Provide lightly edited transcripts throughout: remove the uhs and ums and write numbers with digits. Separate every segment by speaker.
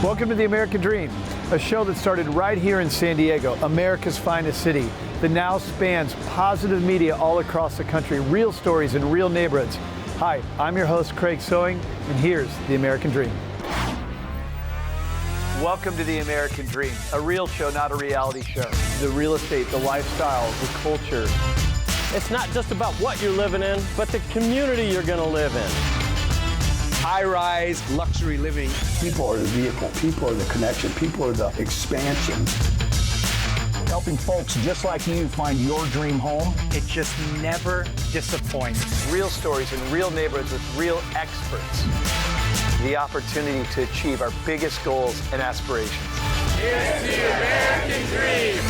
Speaker 1: Welcome to The American Dream, a show that started right here in San Diego, America's finest city, that now spans positive media all across the country, real stories in real neighborhoods. Hi, I'm your host, Craig Sewing, and here's The American Dream. Welcome to The American Dream, a real show, not a reality show. The real estate, the lifestyle, the culture.
Speaker 2: It's not just about what you're living in, but the community you're going to live in.
Speaker 3: High-rise luxury living.
Speaker 4: People are the vehicle, people are the connection, people are the expansion.
Speaker 5: Helping folks just like you find your dream home.
Speaker 6: It just never disappoints.
Speaker 1: Real stories in real neighborhoods with real experts. The opportunity to achieve our biggest goals and aspirations.
Speaker 7: It's the American Dream.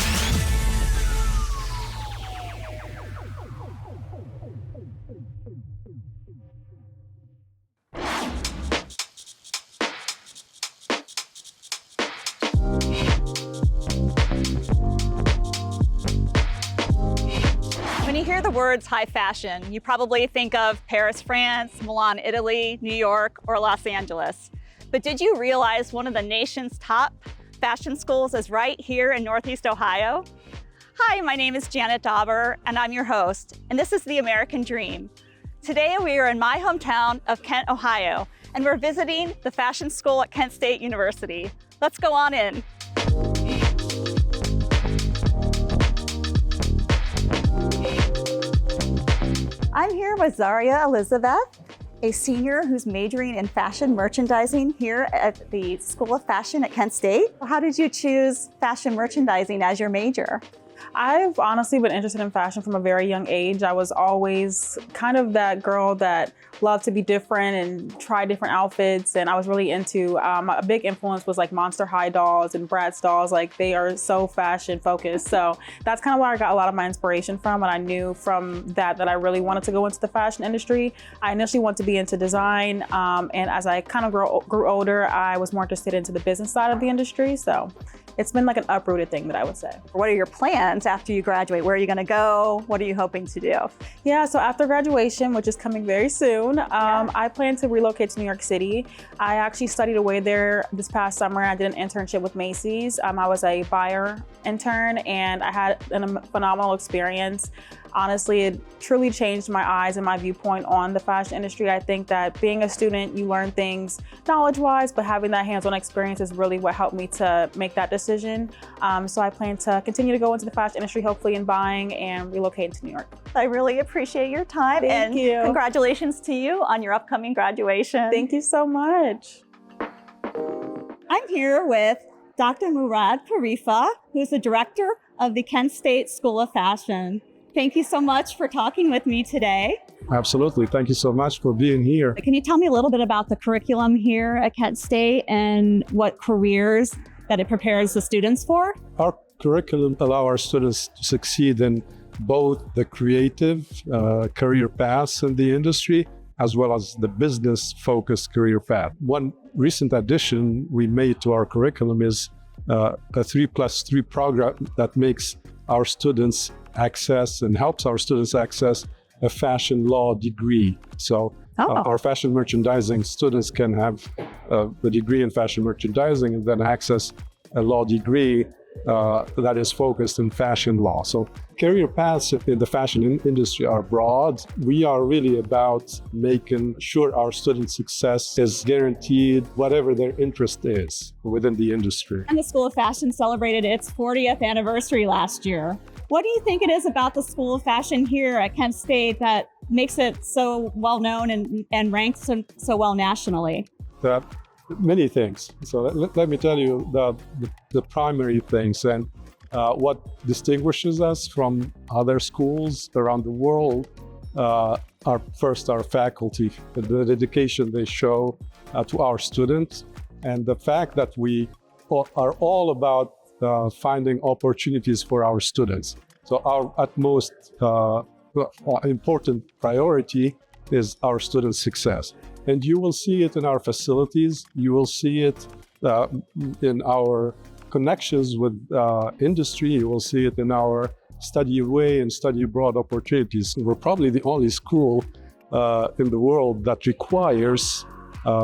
Speaker 8: When you hear the words high fashion, you probably think of Paris, France, Milan, Italy, New York, or Los Angeles. But did you realize one of the nation's top fashion schools is right here in Northeast Ohio? Hi, my name is Janet Dauber, and I'm your host, and this is The American Dream. Today we are in my hometown of Kent, Ohio, and we're visiting the fashion school at Kent State University. Let's go on in. I'm here with Zaria Elizabeth, a senior who's majoring in fashion merchandising here at the School of Fashion at Kent State. How did you choose fashion merchandising as your major?
Speaker 9: I've honestly been interested in fashion from a very young age. I was always kind of that girl that loved to be different and try different outfits. And I was really into, a big influence was like Monster High dolls and Bratz dolls. Like they are so fashion focused. So that's kind of where I got a lot of my inspiration from. And I knew from that I really wanted to go into the fashion industry. I initially wanted to be into design. And as I kind of grew older, I was more interested into the business side of the industry. So it's been like an uprooted thing that I would say.
Speaker 8: What are your plans after you graduate? Where are you going to go? What are you hoping to do?
Speaker 9: Yeah, so after graduation, which is coming very soon, I plan to relocate to New York City. I actually studied away there this past summer. I did an internship with Macy's. I was a buyer intern and I had a phenomenal experience. Honestly, it truly changed my eyes and my viewpoint on the fashion industry. I think that being a student, you learn things knowledge-wise, but having that hands-on experience is really what helped me to make that decision. So I plan to continue to go into the fashion industry, hopefully in buying and relocate to New York.
Speaker 8: I really appreciate your time.
Speaker 9: Thank you.
Speaker 8: Congratulations to you on your upcoming graduation.
Speaker 9: Thank you so much.
Speaker 8: I'm here with Dr. Murad Parifa, who's the director of the Kent State School of Fashion. Thank you so much for talking with me today.
Speaker 10: Absolutely. Thank you so much for being here.
Speaker 8: Can you tell me a little bit about the curriculum here at Kent State and what careers that it prepares the students for?
Speaker 10: Our curriculum allows our students to succeed in both the creative career paths in the industry as well as the business-focused career path. One recent addition we made to our curriculum is a 3+3 program that makes our students access and helps our students access a fashion law degree. So our fashion merchandising students can have the degree in fashion merchandising and then access a law degree that is focused in fashion law. So career paths in the fashion industry are broad. We are really about making sure our student success is guaranteed, whatever their interest is within the industry.
Speaker 8: And the School of Fashion celebrated its 40th anniversary last year. What do you think it is about the School of Fashion here at Kent State that makes it so well known and ranked so well nationally?
Speaker 10: Many things. So let me tell you the primary things and what distinguishes us from other schools around the world. Our faculty, the dedication they show to our students, and the fact that we are all about finding opportunities for our students. So our utmost important priority is our students' success. And you will see it in our facilities. You will see it in our connections with industry. You will see it in our study away and study abroad opportunities. We're probably the only school in the world that requires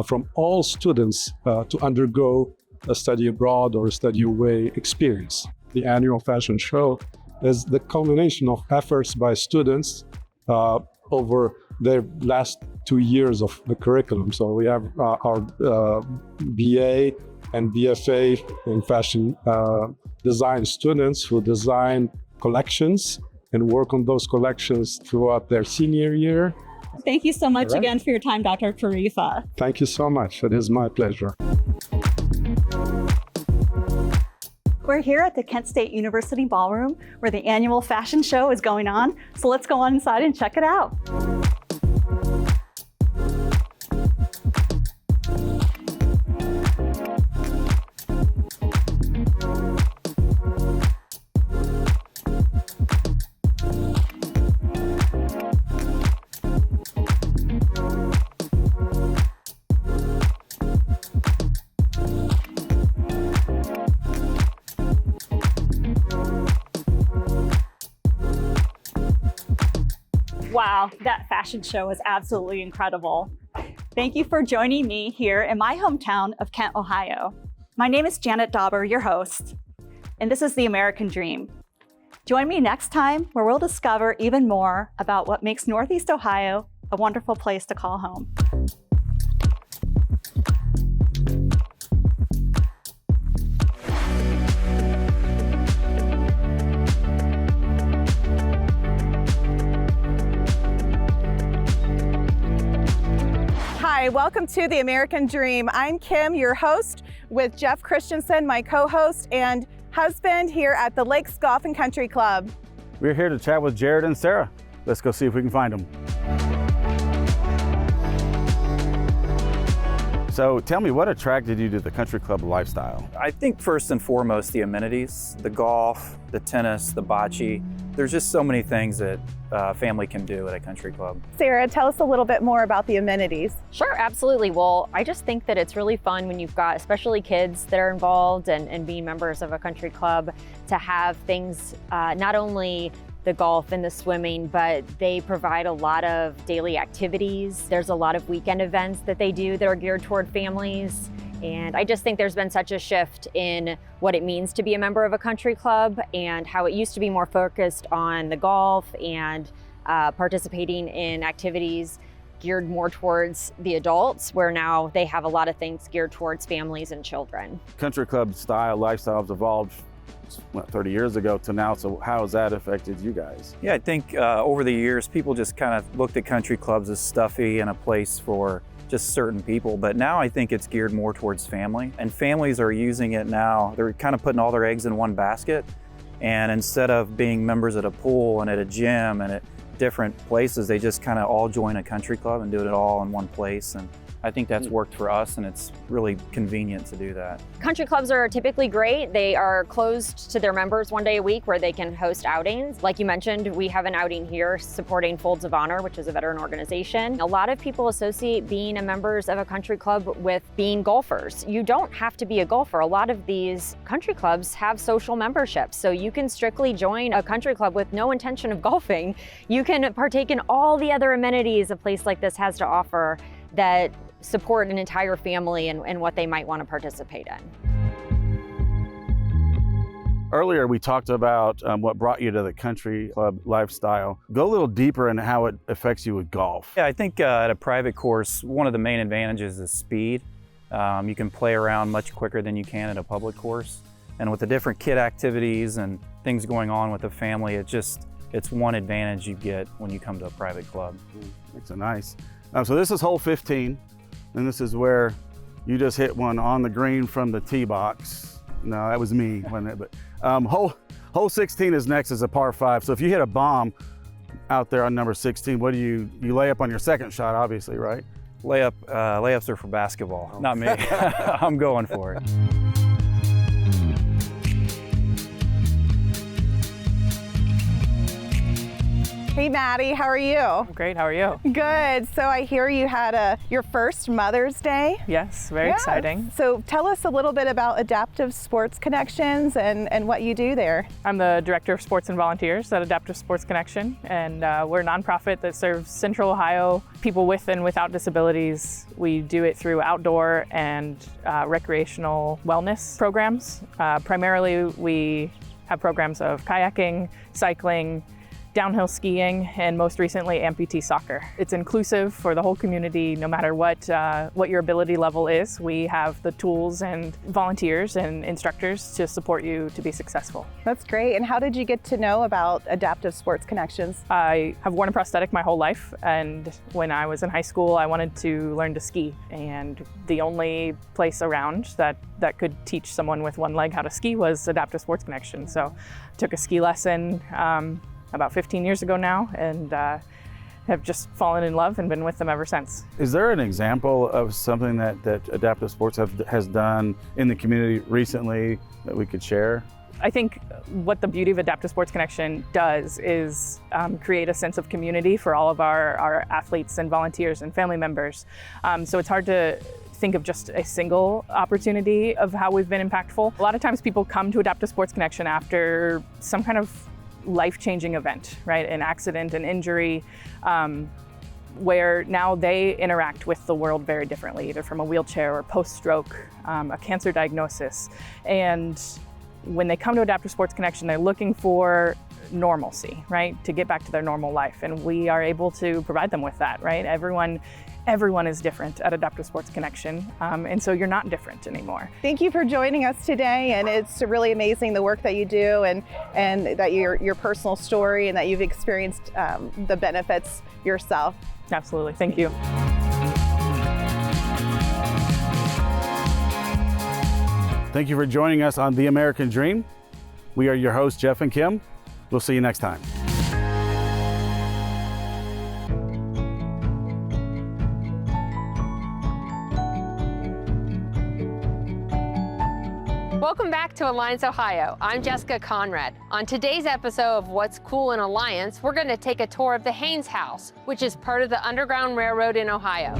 Speaker 10: from all students to undergo a study abroad or a study away experience. The annual fashion show is the culmination of efforts by students over their last 2 years of the curriculum. So we have our BA and BFA in fashion design students who design collections and work on those collections throughout their senior year.
Speaker 8: Thank you so much again for your time, Dr. Tarifa.
Speaker 10: Thank you so much. It is my pleasure.
Speaker 8: We're here at the Kent State University Ballroom where the annual fashion show is going on. So let's go on inside and check it out. Wow, that fashion show is absolutely incredible. Thank you for joining me here in my hometown of Kent, Ohio. My name is Janet Dauber, your host, and this is the American Dream. Join me next time where we'll discover even more about what makes Northeast Ohio a wonderful place to call home.
Speaker 11: Hi, welcome to the American Dream. I'm Kim, your host, with Jeff Christensen, my co-host and husband here at the Lakes Golf and Country Club.
Speaker 12: We're here to chat with Jared and Sarah. Let's go see if we can find them. So tell me, what attracted you to the country club lifestyle?
Speaker 13: I think first and foremost, the amenities, the golf, the tennis, the bocce. There's just so many things that a family can do at a country club.
Speaker 11: Sarah, tell us a little bit more about the amenities.
Speaker 14: Sure, absolutely. Well, I just think that it's really fun when you've got, especially kids that are involved and being members of a country club, to have things, not only the golf and the swimming, but they provide a lot of daily activities. There's a lot of weekend events that they do that are geared toward families. And I just think there's been such a shift in what it means to be a member of a country club, and how it used to be more focused on the golf and participating in activities geared more towards the adults, where now they have a lot of things geared towards families and children.
Speaker 12: Country club style lifestyles evolved 30 years ago to now, so how has that affected you guys?
Speaker 13: Yeah, I think over the years, people just kind of looked at country clubs as stuffy and a place for just certain people, but now I think it's geared more towards family, and families are using it now. They're kind of putting all their eggs in one basket, and instead of being members at a pool and at a gym and at different places, they just kind of all join a country club and do it all in one place. And I think that's worked for us, and it's really convenient to do that.
Speaker 14: Country clubs are typically great. They are closed to their members one day a week where they can host outings. Like you mentioned, we have an outing here supporting Folds of Honor, which is a veteran organization. A lot of people associate being a members of a country club with being golfers. You don't have to be a golfer. A lot of these country clubs have social memberships, so you can strictly join a country club with no intention of golfing. You can partake in all the other amenities a place like this has to offer that support an entire family and what they might want to participate in.
Speaker 12: Earlier, we talked about what brought you to the country club lifestyle. Go a little deeper in how it affects you with golf.
Speaker 13: Yeah, I think at a private course, one of the main advantages is speed. You can play around much quicker than you can at a public course. And with the different kid activities and things going on with the family, it's one advantage you get when you come to a private club.
Speaker 12: It's nice. So this is hole 15. And this is where you just hit one on the green from the tee box. No, that was me, wasn't it? But hole 16 is next, is a par 5. So if you hit a bomb out there on number 16, what do you lay up on your second shot, obviously, right?
Speaker 13: Layups are for basketball, not me. I'm going for it.
Speaker 11: Hey Maddie, how are you?
Speaker 15: Great, how are you?
Speaker 11: Good. So I hear you had your first Mother's Day.
Speaker 15: Yes, very exciting.
Speaker 11: So tell us a little bit about Adaptive Sports Connections and what you do there.
Speaker 15: I'm the Director of Sports and Volunteers at Adaptive Sports Connection, and we're a nonprofit that serves Central Ohio people with and without disabilities. We do it through outdoor and recreational wellness programs. Primarily, we have programs of kayaking, cycling, downhill skiing, and most recently amputee soccer. It's inclusive for the whole community, no matter what your ability level is. We have the tools and volunteers and instructors to support you to be successful.
Speaker 11: That's great. And how did you get to know about Adaptive Sports Connections?
Speaker 15: I have worn a prosthetic my whole life, and when I was in high school, I wanted to learn to ski, and the only place around that could teach someone with one leg how to ski was Adaptive Sports Connection. So I took a ski lesson about 15 years ago now, and have just fallen in love and been with them ever since.
Speaker 12: Is there an example of something that Adaptive Sports has done in the community recently that we could share?
Speaker 15: I think what the beauty of Adaptive Sports Connection does is create a sense of community for all of our athletes and volunteers and family members. So it's hard to think of just a single opportunity of how we've been impactful. A lot of times people come to Adaptive Sports Connection after some kind of life-changing event, right? An accident, an injury, where now they interact with the world very differently, either from a wheelchair or post-stroke, a cancer diagnosis. And when they come to Adaptive Sports Connection, they're looking for normalcy, right? To get back to their normal life. And we are able to provide them with that, right? Everyone is different at Adaptive Sports Connection, and so you're not different anymore.
Speaker 11: Thank you for joining us today, and it's really amazing the work that you do and that your personal story and that you've experienced the benefits yourself.
Speaker 15: Absolutely, thank you.
Speaker 12: Thank you for joining us on The American Dream. We are your hosts, Jeff and Kim. We'll see you next time.
Speaker 16: Welcome back to Alliance, Ohio. I'm Jessica Conrad. On today's episode of What's Cool in Alliance, we're going to take a tour of the Haynes House, which is part of the Underground Railroad in Ohio.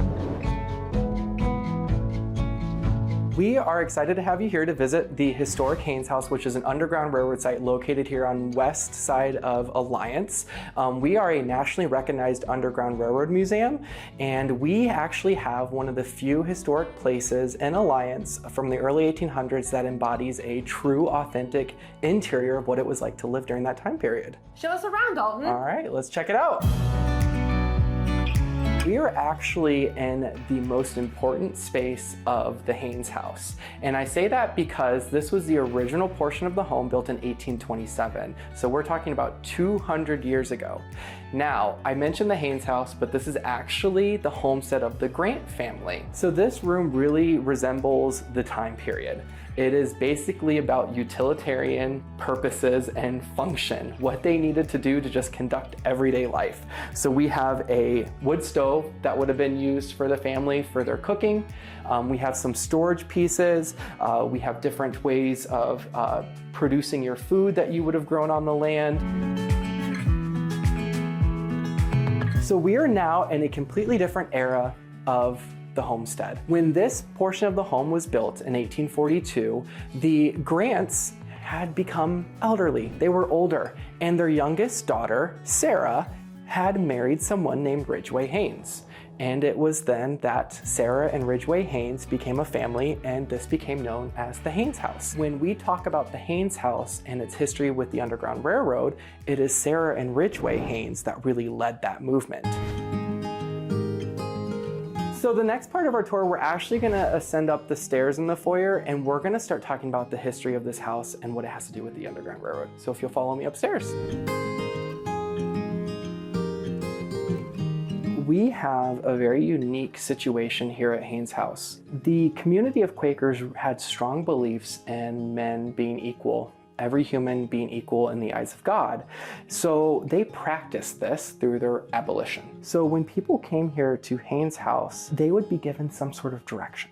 Speaker 17: We are excited to have you here to visit the historic Haynes House, which is an Underground Railroad site located here on west side of Alliance. We are a nationally recognized Underground Railroad museum, and we actually have one of the few historic places in Alliance from the early 1800s that embodies a true, authentic interior of what it was like to live during that time period.
Speaker 16: Show us around, Dalton.
Speaker 17: All right, let's check it out. We are actually in the most important space of the Haynes House. And I say that because this was the original portion of the home built in 1827. So we're talking about 200 years ago. Now, I mentioned the Haynes House, but this is actually the homestead of the Grant family. So this room really resembles the time period. It is basically about utilitarian purposes and function, what they needed to do to just conduct everyday life. So we have a wood stove that would have been used for the family for their cooking. We have some storage pieces. We have different ways of producing your food that you would have grown on the land. So we are now in a completely different era of the homestead. When this portion of the home was built in 1842, the Grants had become elderly. They were older, and their youngest daughter, Sarah, had married someone named Ridgway Haynes. And it was then that Sarah and Ridgway Haynes became a family, and this became known as the Haynes House. When we talk about the Haynes House and its history with the Underground Railroad, it is Sarah and Ridgway Haynes that really led that movement. So the next part of our tour, we're actually gonna ascend up the stairs in the foyer, and we're gonna start talking about the history of this house and what it has to do with the Underground Railroad. So if you'll follow me upstairs. We have a very unique situation here at Haynes House. The community of Quakers had strong beliefs in men being equal, every human being equal in the eyes of God. So they practiced this through their abolition. So when people came here to Haynes House, they would be given some sort of direction.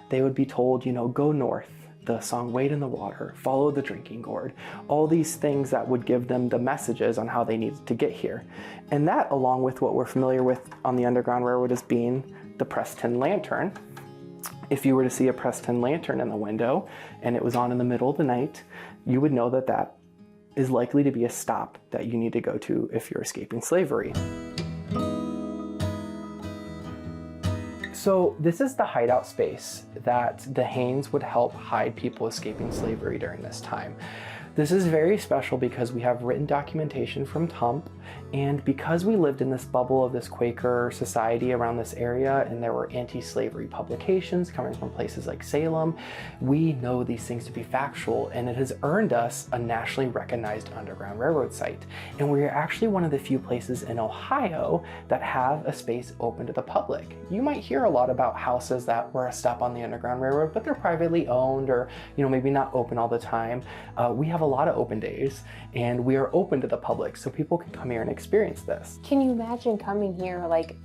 Speaker 17: They would be told, go north, the song Wade in the Water, Follow the Drinking Gourd, all these things that would give them the messages on how they needed to get here. And that, along with what we're familiar with on the Underground Railroad as being the pressed tin lantern. If you were to see a pressed tin lantern in the window and it was on in the middle of the night, you would know that that is likely to be a stop that you need to go to if you're escaping slavery. So this is the hideout space that the Haynes would help hide people escaping slavery during this time. This is very special because we have written documentation from Tump, and because we lived in this bubble of this Quaker society around this area, and there were anti-slavery publications coming from places like Salem, we know these things to be factual, and it has earned us a nationally recognized Underground Railroad site. And we are actually one of the few places in Ohio that have a space open to the public. You might hear a lot about houses that were a stop on the Underground Railroad, but they're privately owned or maybe not open all the time. We have a lot of open days, and we are open to the public, so people can come here and experience this.
Speaker 16: Can you imagine coming here like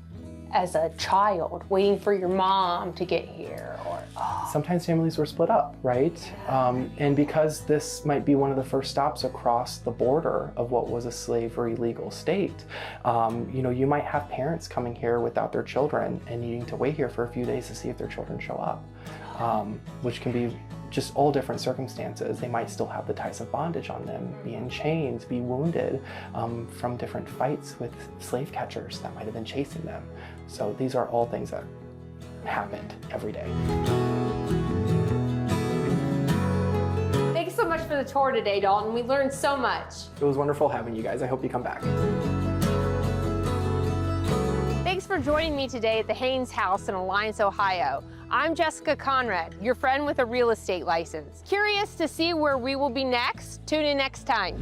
Speaker 16: as a child, waiting for your mom to get here? Or
Speaker 17: sometimes families were split up, right? And because this might be one of the first stops across the border of what was a slavery legal state, you might have parents coming here without their children and needing to wait here for a few days to see if their children show up, which can be just all different circumstances. They might still have the ties of bondage on them, be in chains, be wounded from different fights with slave catchers that might have been chasing them. So these are all things that happened every day.
Speaker 16: Thanks so much for the tour today, Dalton. We learned so much.
Speaker 17: It was wonderful having you guys. I hope you come back.
Speaker 16: Thanks for joining me today at the Haynes House in Alliance, Ohio. I'm Jessica Conrad, your friend with a real estate license. Curious to see where we will be next? Tune in next time.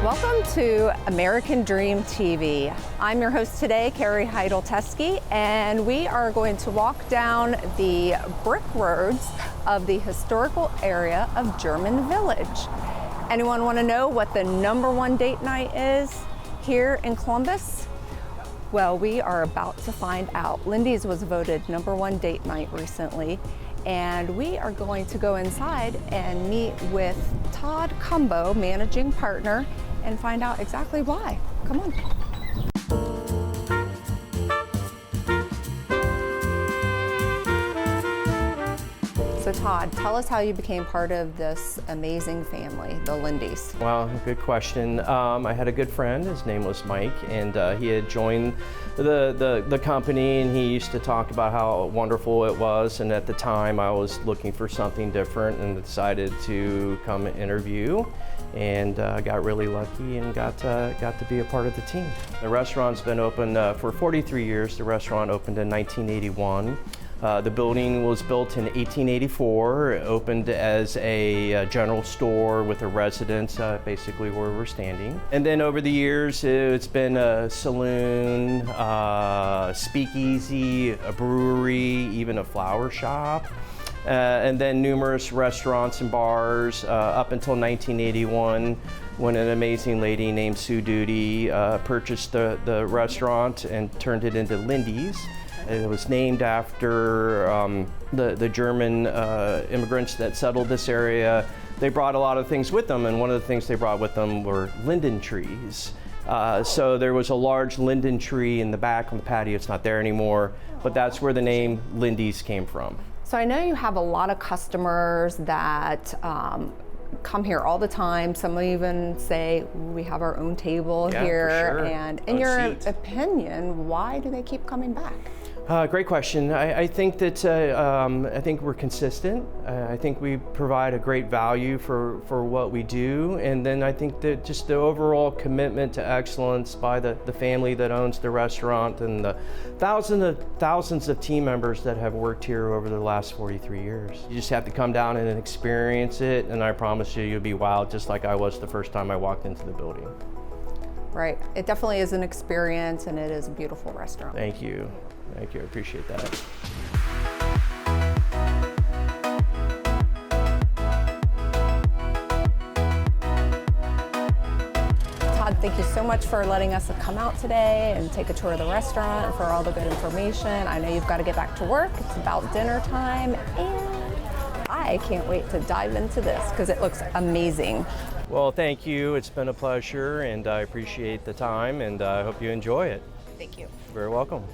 Speaker 18: Welcome to American Dream TV. I'm your host today, Carrie Heidel-Teske, and we are going to walk down the brick roads of the historical area of German Village. Anyone want to know what the #1 date night is here in Columbus? Well, we are about to find out. Lindy's was voted #1 date night recently, and we are going to go inside and meet with Todd Cumbo, managing partner, and find out exactly why. Come on. So Todd, tell us how you became part of this amazing family, the Lindys.
Speaker 2: Well, good question. I had a good friend, his name was Mike, and he had joined the company, and he used to talk about how wonderful it was, and at the time I was looking for something different and decided to come interview, and got really lucky and got to be a part of the team. The restaurant's been open for 43 years. The restaurant opened in 1981. The building was built in 1884. It opened as a general store with a residence, basically where we're standing. And then over the years, it's been a saloon, speakeasy, a brewery, even a flower shop. And then numerous restaurants and bars up until 1981, when an amazing lady named Sue Duty purchased the restaurant and turned it into Lindy's. It was named after the German immigrants that settled this area. They brought a lot of things with them, and one of the things they brought with them were linden trees. So there was a large linden tree in the back on the patio. It's not there anymore, but that's where the name Lindy's came from.
Speaker 18: So I know you have a lot of customers that come here all the time. Some even say, we have our own table here.
Speaker 2: For sure.
Speaker 18: And in your opinion, why do they keep coming back?
Speaker 2: Great question. I think that I think we're consistent. I think we provide a great value for what we do, and then I think that just the overall commitment to excellence by the family that owns the restaurant and the thousands of team members that have worked here over the last 43 years. You just have to come down and experience it, and I promise you, you'll be wowed just like I was the first time I walked into the building.
Speaker 18: Right. It definitely is an experience, and it is a beautiful restaurant.
Speaker 2: Thank you. Thank you. I appreciate that.
Speaker 18: Thank you so much for letting us come out today and take a tour of the restaurant and for all the good information. I know you've got to get back to work. It's about dinner time, and I can't wait to dive into this because it looks amazing.
Speaker 2: Well, thank you. It's been a pleasure, and I appreciate the time, and I hope you enjoy it.
Speaker 18: Thank you.
Speaker 2: You're very welcome.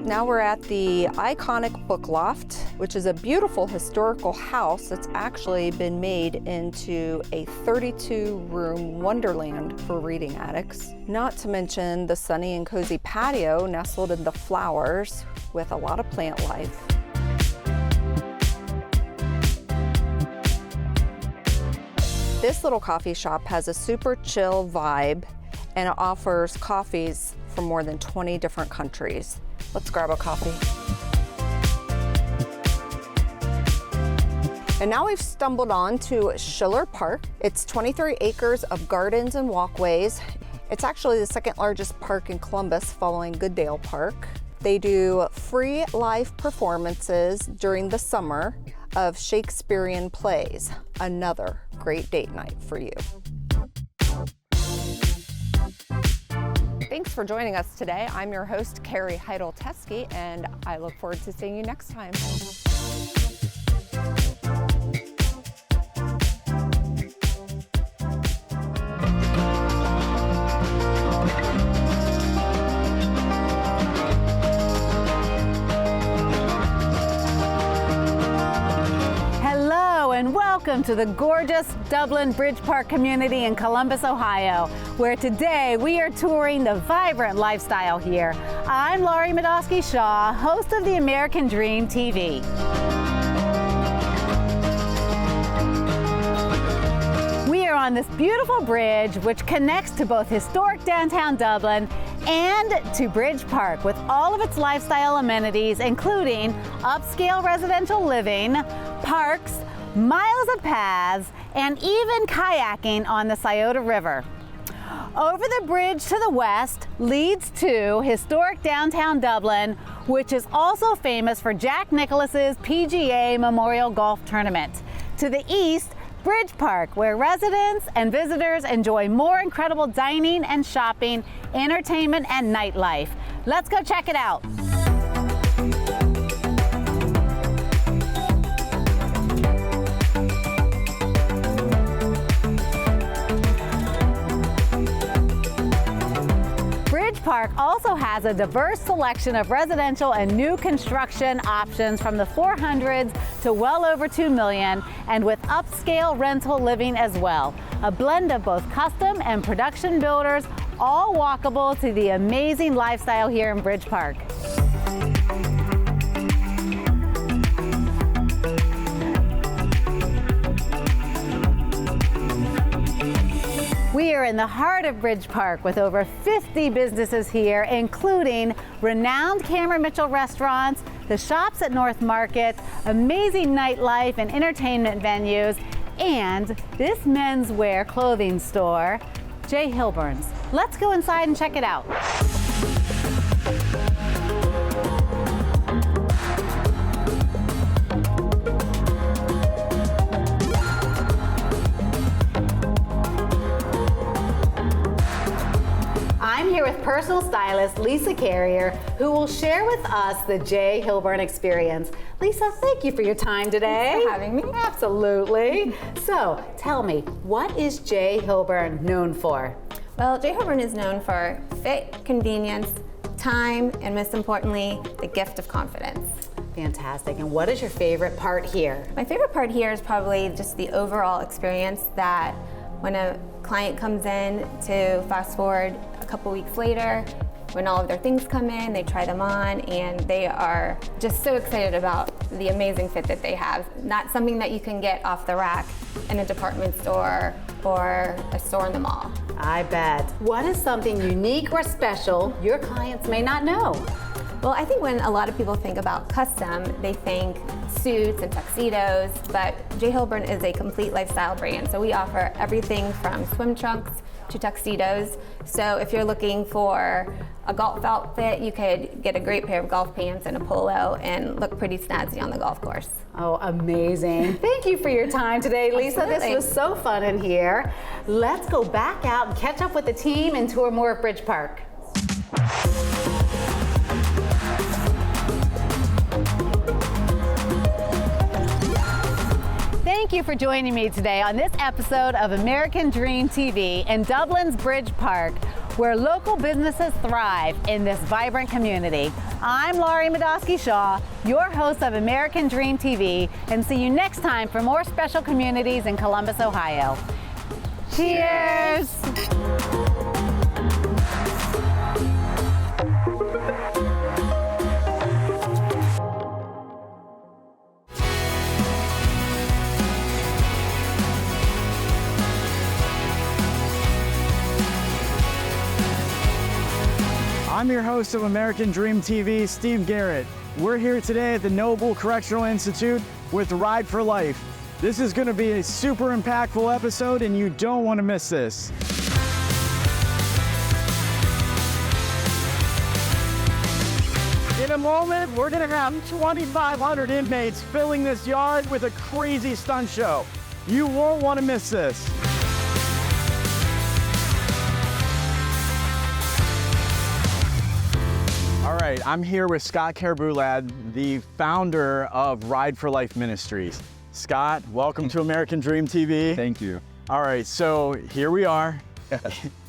Speaker 18: Now we're at the iconic Book Loft, which is a beautiful historical house that's actually been made into a 32-room wonderland for reading addicts. Not to mention the sunny and cozy patio nestled in the flowers with a lot of plant life. This little coffee shop has a super chill vibe and it offers coffees from more than 20 different countries. Let's grab a coffee. And now we've stumbled on to Schiller Park. It's 23 acres of gardens and walkways. It's actually the second largest park in Columbus following Goodale Park. They do free live performances during the summer of Shakespearean plays. Another great date night for you. Thanks for joining us today. I'm your host, Carrie Heidel-Teske, and I look forward to seeing you next time.
Speaker 19: And welcome to the gorgeous Dublin Bridge Park community in Columbus, Ohio, where today we are touring the vibrant lifestyle here. I'm Laurie Madosky-Shaw, host of the American Dream TV. We are on this beautiful bridge which connects to both historic downtown Dublin and to Bridge Park with all of its lifestyle amenities, including upscale residential living, parks, miles of paths, and even kayaking on the Scioto River. Over the bridge to the west leads to historic downtown Dublin, which is also famous for Jack Nicklaus's PGA Memorial Golf Tournament. To the east, Bridge Park, where residents and visitors enjoy more incredible dining and shopping, entertainment, and nightlife. Let's go check it out. Bridge Park also has a diverse selection of residential and new construction options from the 400s to well over 2 million, and with upscale rental living as well. A blend of both custom and production builders, all walkable to the amazing lifestyle here in Bridge Park. We are in the heart of Bridge Park with over 50 businesses here, including renowned Cameron Mitchell restaurants, the shops at North Market, amazing nightlife and entertainment venues, and this menswear clothing store, J. Hilburn's. Let's go inside and check it out. I'm here with personal stylist Lisa Carrier, who will share with us the J. Hilburn experience. Lisa, thank you for your time today.
Speaker 20: Thanks for having me.
Speaker 19: Absolutely. So, tell me, what is J. Hilburn known for?
Speaker 20: Well, J. Hilburn is known for fit, convenience, time, and most importantly, the gift of confidence.
Speaker 19: Fantastic. And what is your favorite part here?
Speaker 20: My favorite part here is probably just the overall experience that when a client comes in, to fast forward a couple weeks later, when all of their things come in, they try them on, and they are just so excited about the amazing fit that they have. Not something that you can get off the rack in a department store or a store in the mall.
Speaker 19: I bet. What is something unique or special your clients may not know?
Speaker 20: Well, I think when a lot of people think about custom, they think suits and tuxedos, but J. Hilburn is a complete lifestyle brand. So we offer everything from swim trunks to tuxedos. So if you're looking for a golf outfit, you could get a great pair of golf pants and a polo and look pretty snazzy on the golf course.
Speaker 19: Oh, amazing. Thank you for your time today, Lisa.
Speaker 20: Absolutely.
Speaker 19: This was so fun in here. Let's go back out and catch up with the team and tour more of Bridge Park. Thank you for joining me today on this episode of American Dream TV in Dublin's Bridge Park, where local businesses thrive in this vibrant community. I'm Laurie Madosky-Shaw, your host of American Dream TV, and see you next time for more special communities in Columbus, Ohio. Cheers!
Speaker 21: I'm your host of American Dream TV, Steve Garrett. We're here today at the Noble Correctional Institute with Ride for Life. This is going to be a super impactful episode and you don't want to miss this. In a moment, we're going to have 2,500 inmates filling this yard with a crazy stunt show. You won't want to miss this. All right, I'm here with Scott Kerboulad, the founder of Ride for Life Ministries. Scott, welcome to American Dream TV.
Speaker 22: Thank you.
Speaker 21: All right, so here we are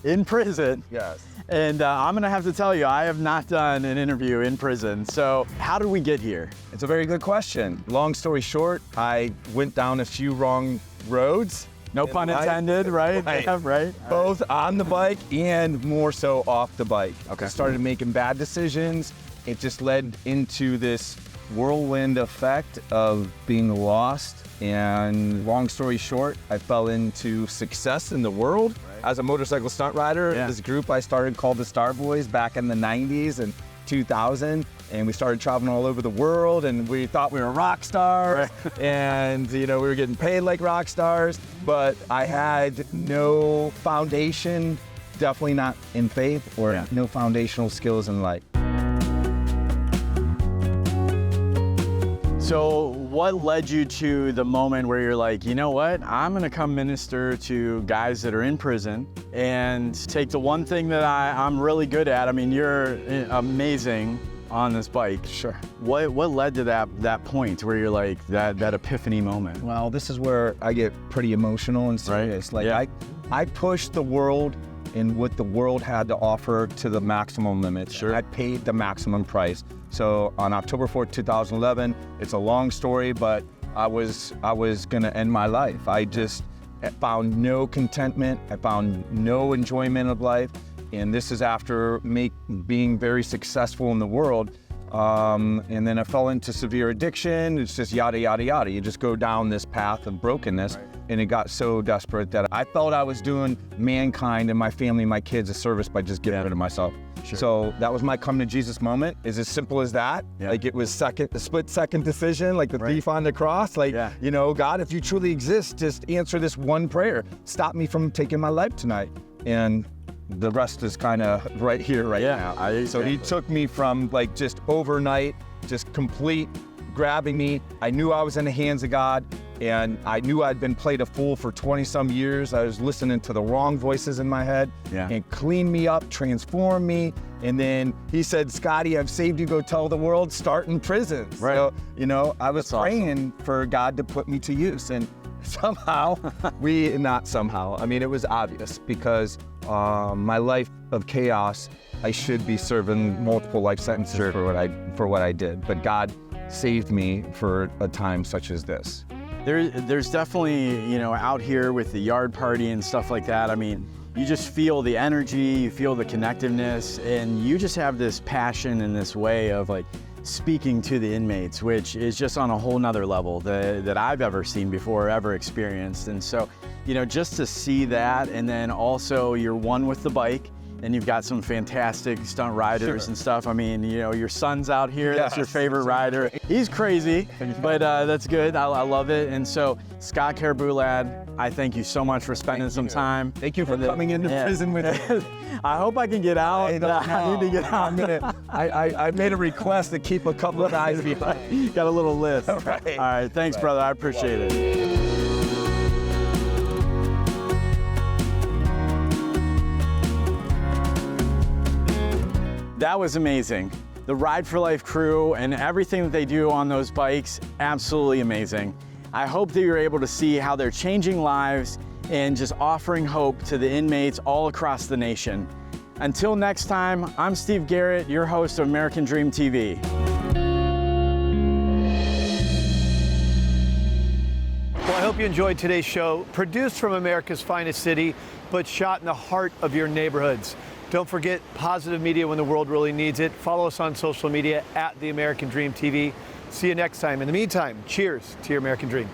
Speaker 21: in prison.
Speaker 22: Yes.
Speaker 21: And I'm gonna have to tell you, I have not done an interview in prison. So how did we get here?
Speaker 22: It's a very good question. Long story short, I went down a few wrong roads.
Speaker 21: No pun intended, right?
Speaker 22: Right.
Speaker 21: Yeah, right.
Speaker 22: Both on the bike and more so off the bike.
Speaker 21: Okay.
Speaker 22: I started making bad decisions. It just led into this whirlwind effect of being lost. And long story short, I fell into success in the world as a motorcycle stunt rider.
Speaker 21: Yeah.
Speaker 22: This group I started called the Star Boys back in the 90s and 2000. And we started traveling all over the world and we thought we were rock stars. Right. And we were getting paid like rock stars, but I had no foundation, definitely not in faith or no foundational skills in life.
Speaker 21: So what led you to the moment where you're like, you know what, I'm gonna come minister to guys that are in prison and take the one thing that I'm really good at. I mean, you're amazing on this bike.
Speaker 22: Sure.
Speaker 21: What led to that point where you're like, that epiphany moment?
Speaker 22: Well, this is where I get pretty emotional and serious.
Speaker 21: Right.
Speaker 22: Like I pushed the world and what the world had to offer to the maximum limit.
Speaker 21: Sure.
Speaker 22: I paid the maximum price. So on October 4th, 2011, it's a long story, but I was gonna end my life. I just found no contentment. I found no enjoyment of life. And this is after being very successful in the world. And then I fell into severe addiction. It's just yada, yada, yada. You just go down this path of brokenness. Right. And it got so desperate that I felt I was doing mankind and my family, my kids a service by just getting rid of myself.
Speaker 21: Sure.
Speaker 22: So that was my come to Jesus moment. It's as simple as that. Yeah. Like it was a split second decision, like the thief on the cross. Like, God, if you truly exist, just answer this one prayer. Stop me from taking my life tonight. And the rest is kind of right here, right now. So he took me from like just overnight, just complete grabbing me. I knew I was in the hands of God, and I knew I'd been played a fool for 20 some years. I was listening to the wrong voices in my head and cleaned me up, transformed me. And then he said, Scotty, I've saved you, go tell the world, start in prison.
Speaker 21: Right.
Speaker 22: So, I was praying for God to put me to use. And somehow, it was obvious because my life of chaos, I should be serving multiple life sentences for what I did. But God saved me for a time such as this.
Speaker 21: There's definitely, out here with the yard party and stuff like that, I mean, you just feel the energy, you feel the connectiveness, and you just have this passion and this way of like speaking to the inmates, which is just on a whole nother level that I've ever seen before, ever experienced. And so, just to see that, and then also you're one with the bike, and you've got some fantastic stunt riders and stuff. I mean, your son's out here, that's your favorite rider. He's crazy, but that's good, I love it. And so, Scott Kerboulad, I thank you so much for spending some time.
Speaker 22: Thank you for coming into prison with me.
Speaker 21: I hope I can get out. I need to get out.
Speaker 22: I made a request to keep a couple of guys behind.
Speaker 21: Got a little list.
Speaker 22: All right,
Speaker 21: thanks, brother. I appreciate it. That was amazing. The Ride for Life crew and everything that they do on those bikes, absolutely amazing. I hope that you're able to see how they're changing lives and just offering hope to the inmates all across the nation. Until next time, I'm Steve Garrett, your host of American Dream TV.
Speaker 1: Well, I hope you enjoyed today's show, produced from America's finest city, but shot in the heart of your neighborhoods. Don't forget positive media when the world really needs it. Follow us on social media at The American Dream TV. See you next time. In the meantime, cheers to your American dream.